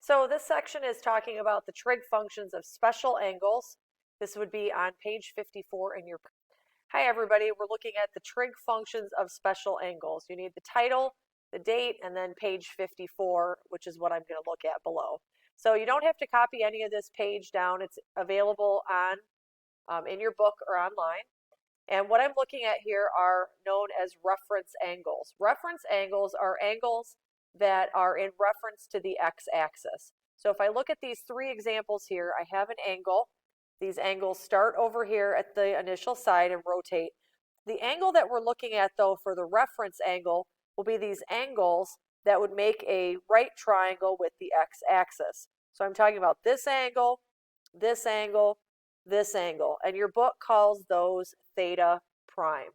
So this section is talking about the trig functions of special angles. This would be on page 54 in your... Hi everybody, we're looking at the trig functions of special angles. You need the title, the date, and then page 54, which is what I'm going to look at below. So you don't have to copy any of this page down. It's available on in your book or online. And what I'm looking at here are known as reference angles. Reference angles are angles that are in reference to the x-axis. So if I look at these three examples here, I have an angle. These angles start over here at the initial side and rotate. The angle that we're looking at, though, for the reference angle will be these angles that would make a right triangle with the x-axis. So I'm talking about this angle, this angle, this angle, and your book calls those theta prime.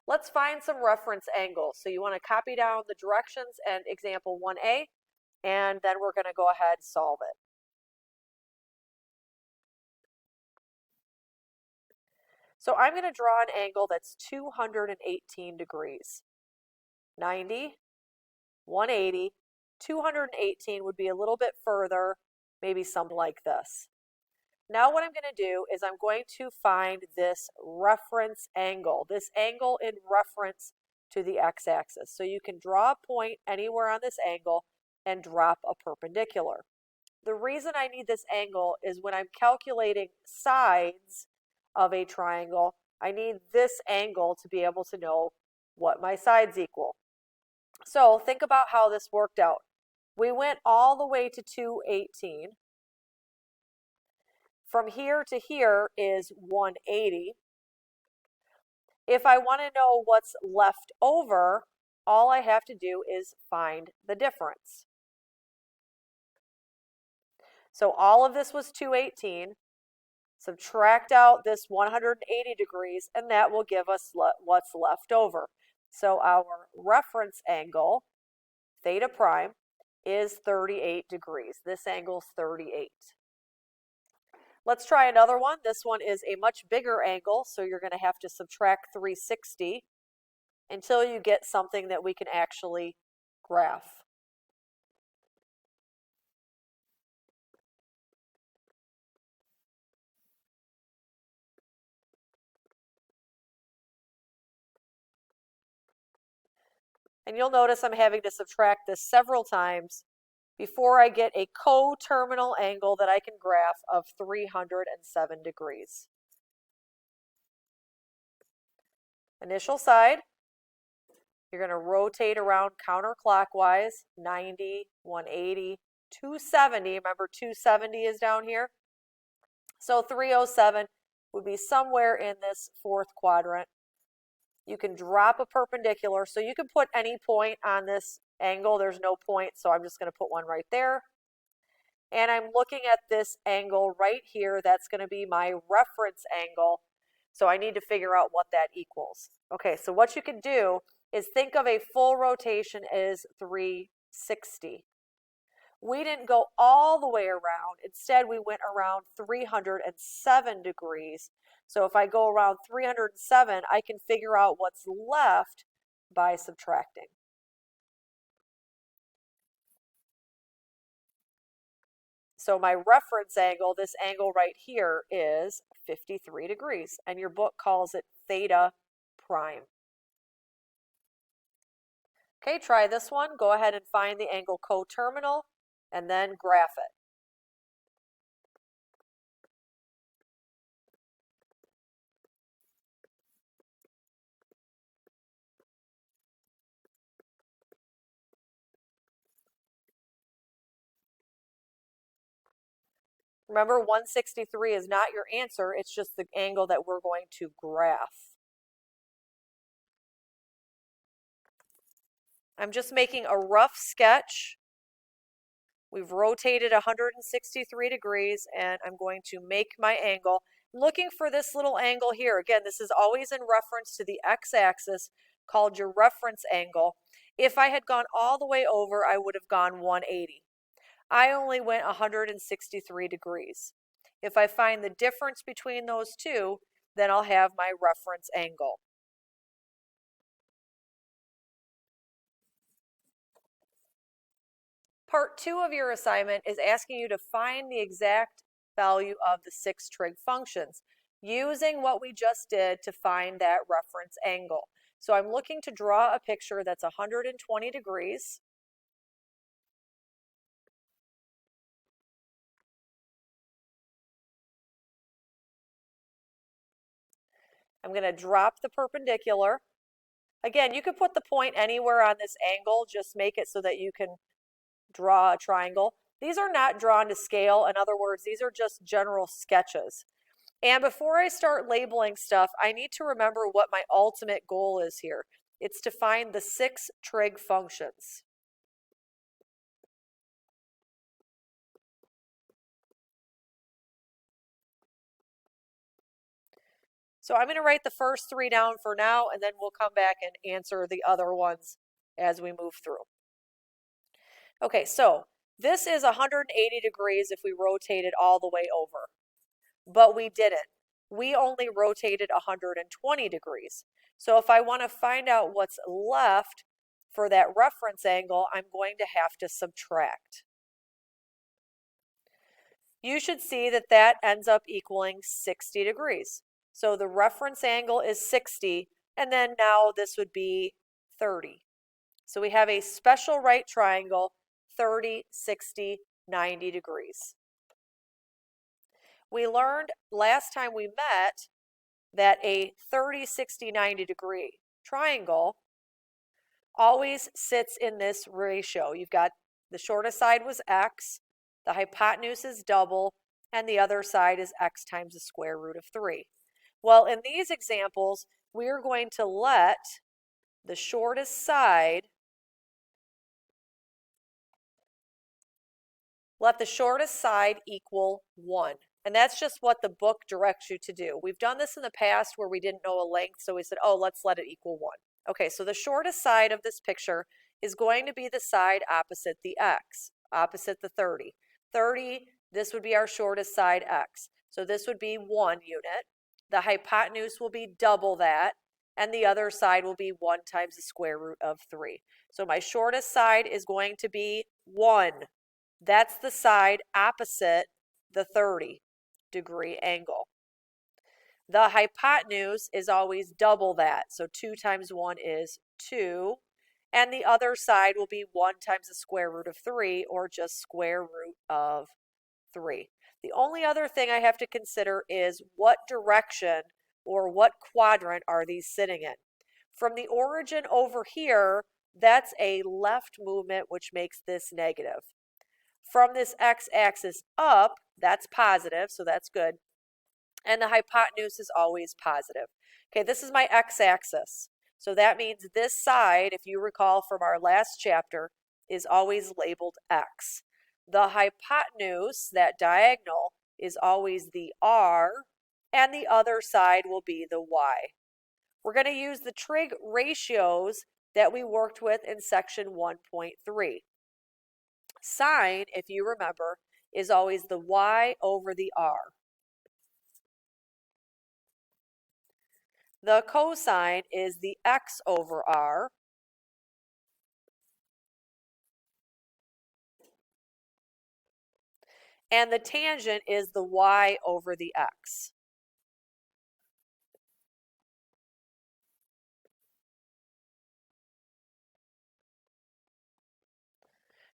Let's find some reference angles. So you want to copy down the directions and example 1a, and then we're going to go ahead and solve it. So I'm going to draw an angle that's 218 degrees. 90, 180, 218 would be a little bit further, maybe something like this. Now what I'm going to do is I'm going to find this reference angle, this angle in reference to the x-axis. So you can draw a point anywhere on this angle and drop a perpendicular. The reason I need this angle is when I'm calculating sides of a triangle, I need this angle to be able to know what my sides equal. So think about how this worked out. We went all the way to 218. From here to here is 180. If I want to know what's left over, all I have to do is find the difference. So all of this was 218. Subtract out this 180 degrees, and that will give us what's left over. So our reference angle, theta prime, is 38 degrees. This angle's 38. Let's try another one. This one is a much bigger angle, so you're going to have to subtract 360 until you get something that we can actually graph. And you'll notice I'm having to subtract this several times before I get a coterminal angle that I can graph of 307 degrees. Initial side, you're going to rotate around counterclockwise, 90, 180, 270. Remember, 270 is down here. So 307 would be somewhere in this fourth quadrant. You can drop a perpendicular, so you can put any point on this angle. There's no point, so I'm just going to put one right there. And I'm looking at this angle right here. That's going to be my reference angle. So I need to figure out what that equals. Okay, so what you can do is think of a full rotation as 360. We didn't go all the way around. Instead, we went around 307 degrees. So if I go around 307, I can figure out what's left by subtracting. So my reference angle, this angle right here, is 53 degrees, and your book calls it theta prime. Okay, try this one. Go ahead and find the angle coterminal, and then graph it. Remember, 163 is not your answer. It's just the angle that we're going to graph. I'm just making a rough sketch. We've rotated 163 degrees, and I'm going to make my angle. I'm looking for this little angle here. Again, this is always in reference to the x-axis, called your reference angle. If I had gone all the way over, I would have gone 180. I only went 163 degrees. If I find the difference between those two, then I'll have my reference angle. Part 2 of your assignment is asking you to find the exact value of the 6 trig functions using what we just did to find that reference angle. So I'm looking to draw a picture that's 120 degrees. I'm going to drop the perpendicular. Again, you can put the point anywhere on this angle, just make it so that you can draw a triangle. These are not drawn to scale. In other words, these are just general sketches. And before I start labeling stuff, I need to remember what my ultimate goal is here. It's to find the 6 trig functions. So I'm going to write the first 3 down for now, and then we'll come back and answer the other ones as we move through. Okay, so this is 180 degrees if we rotate it all the way over, but we didn't. We only rotated 120 degrees. So if I want to find out what's left for that reference angle, I'm going to have to subtract. You should see that that ends up equaling 60 degrees. So the reference angle is 60, and then now this would be 30. So we have a special right triangle, 30, 60, 90 degrees. We learned last time we met that a 30, 60, 90 degree triangle always sits in this ratio. You've got the shortest side was x, the hypotenuse is double, and the other side is x times the square root of 3. Well, in these examples, we're going to let the shortest side equal 1. And that's just what the book directs you to do. We've done this in the past where we didn't know a length, so we said, oh, let's let it equal 1. Okay, so the shortest side of this picture is going to be the side opposite the x, opposite the 30. 30, this would be our shortest side, x. So this would be 1 unit. The hypotenuse will be double that, and the other side will be 1 times the square root of 3. So my shortest side is going to be 1. That's the side opposite the 30 degree angle. The hypotenuse is always double that, so 2 times 1 is 2, and the other side will be 1 times the square root of 3, or just square root of 3. The only other thing I have to consider is what direction or what quadrant are these sitting in. From the origin over here, that's a left movement, which makes this negative. From this x-axis up, that's positive, so that's good. And the hypotenuse is always positive. Okay, this is my x-axis. So that means this side, if you recall from our last chapter, is always labeled x. The hypotenuse, that diagonal, is always the r, and the other side will be the y. We're going to use the trig ratios that we worked with in section 1.3. Sine, if you remember, is always the y over the r. The cosine is the x over r. And the tangent is the y over the x.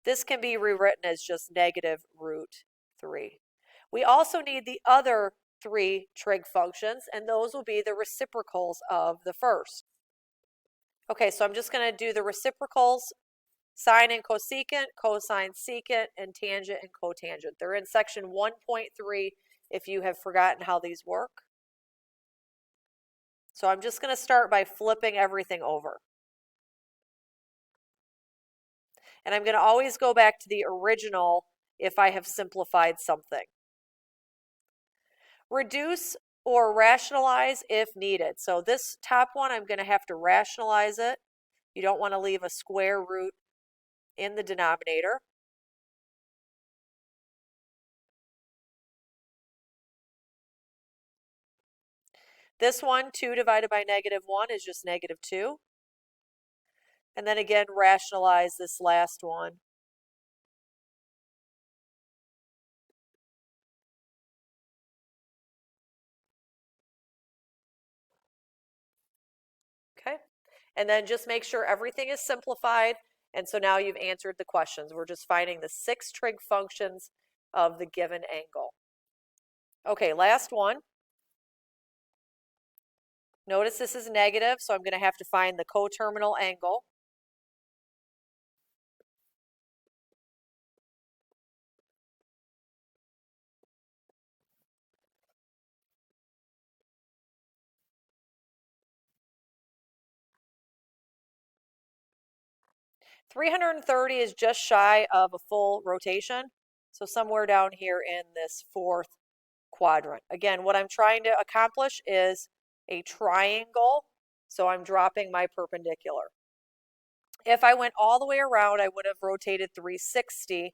This can be rewritten as just negative root 3. We also need the other 3 trig functions, and those will be the reciprocals of the first. Okay, so I'm just going to do the reciprocals, sine and cosecant, cosine secant, and tangent and cotangent. They're in section 1.3 if you have forgotten how these work. So I'm just going to start by flipping everything over. And I'm going to always go back to the original if I have simplified something. Reduce or rationalize if needed. So this top one, I'm going to have to rationalize it. You don't want to leave a square root in the denominator. This one, 2 divided by negative 1 is just negative 2. And then again, rationalize this last one. And then just make sure everything is simplified. And so now you've answered the questions. We're just finding the 6 trig functions of the given angle. Okay, last one. Notice this is negative, so I'm going to have to find the coterminal angle. .330 is just shy of a full rotation, so somewhere down here in this 4th quadrant. Again, what I'm trying to accomplish is a triangle, so I'm dropping my perpendicular. If I went all the way around, I would have rotated 360,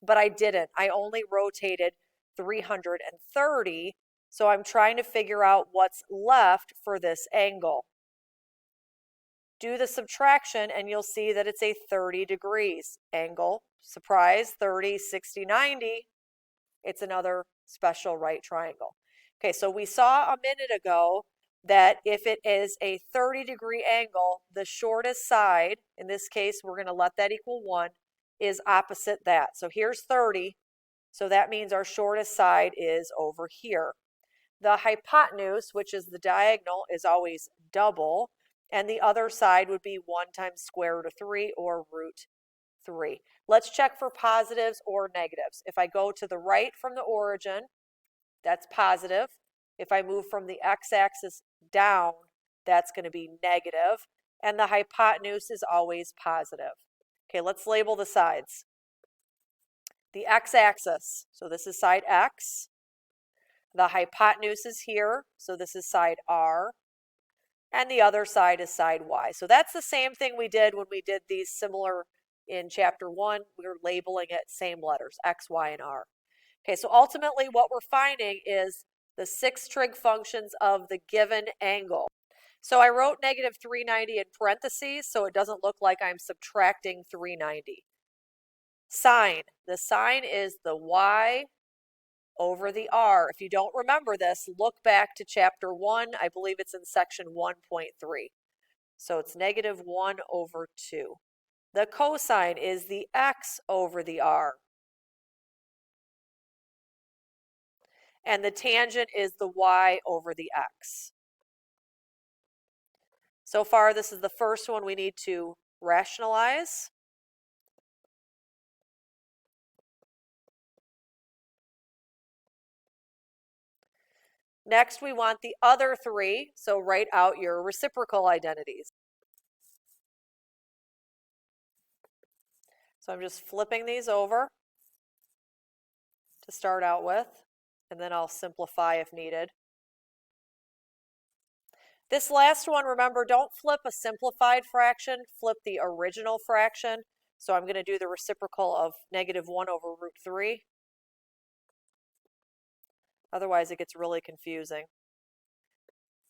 but I didn't. I only rotated 330, so I'm trying to figure out what's left for this angle. Do the subtraction and you'll see that it's a 30 degrees angle. Surprise, 30, 60, 90. It's another special right triangle. Okay, so we saw a minute ago that if it is a 30-degree angle, the shortest side, in this case, we're going to let that equal 1, is opposite that. So here's 30, so that means our shortest side is over here. The hypotenuse, which is the diagonal, is always double, and the other side would be 1 times square root of 3 or root 3. Let's check for positives or negatives. If I go to the right from the origin, that's positive. If I move from the x-axis down, that's going to be negative. And the hypotenuse is always positive. Okay, let's label the sides. The x-axis, so this is side x. The hypotenuse is here, so this is side r. And the other side is side y. So that's the same thing we did when we did these similar in chapter 1. We were labeling it same letters, x, y, and r. Okay, so ultimately what we're finding is the 6 trig functions of the given angle. So I wrote negative 390 in parentheses, so it doesn't look like I'm subtracting 390. Sine. The sine is the y over the r. If you don't remember this, look back to chapter 1. I believe it's in section 1.3. So it's negative 1 over 2. The cosine is the x over the r. And the tangent is the y over the x. So far, this is the first one we need to rationalize. Next, we want the other 3, so write out your reciprocal identities. So I'm just flipping these over to start out with, and then I'll simplify if needed. This last one, remember, don't flip a simplified fraction, flip the original fraction. So I'm going to do the reciprocal of negative 1 over root 3. Otherwise, it gets really confusing.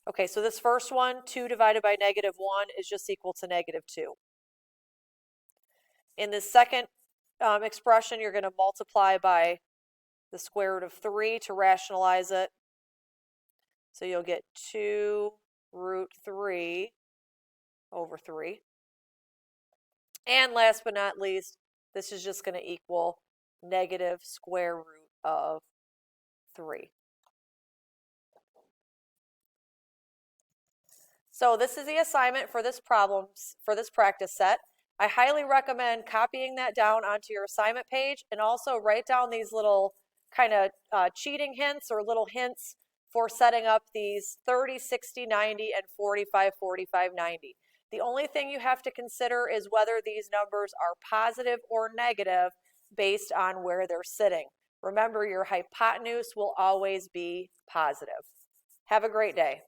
Okay, so this first one, 2 divided by negative 1, is just equal to negative 2. In the second expression, you're going to multiply by the square root of 3 to rationalize it. So you'll get 2 root 3 over 3. And last but not least, this is just going to equal negative square root of 3. So this is the assignment for this practice set. I highly recommend copying that down onto your assignment page and also write down these little kind of cheating hints or little hints for setting up these 30, 60, 90, and 45, 45, 90. The only thing you have to consider is whether these numbers are positive or negative based on where they're sitting. Remember, your hypotenuse will always be positive. Have a great day.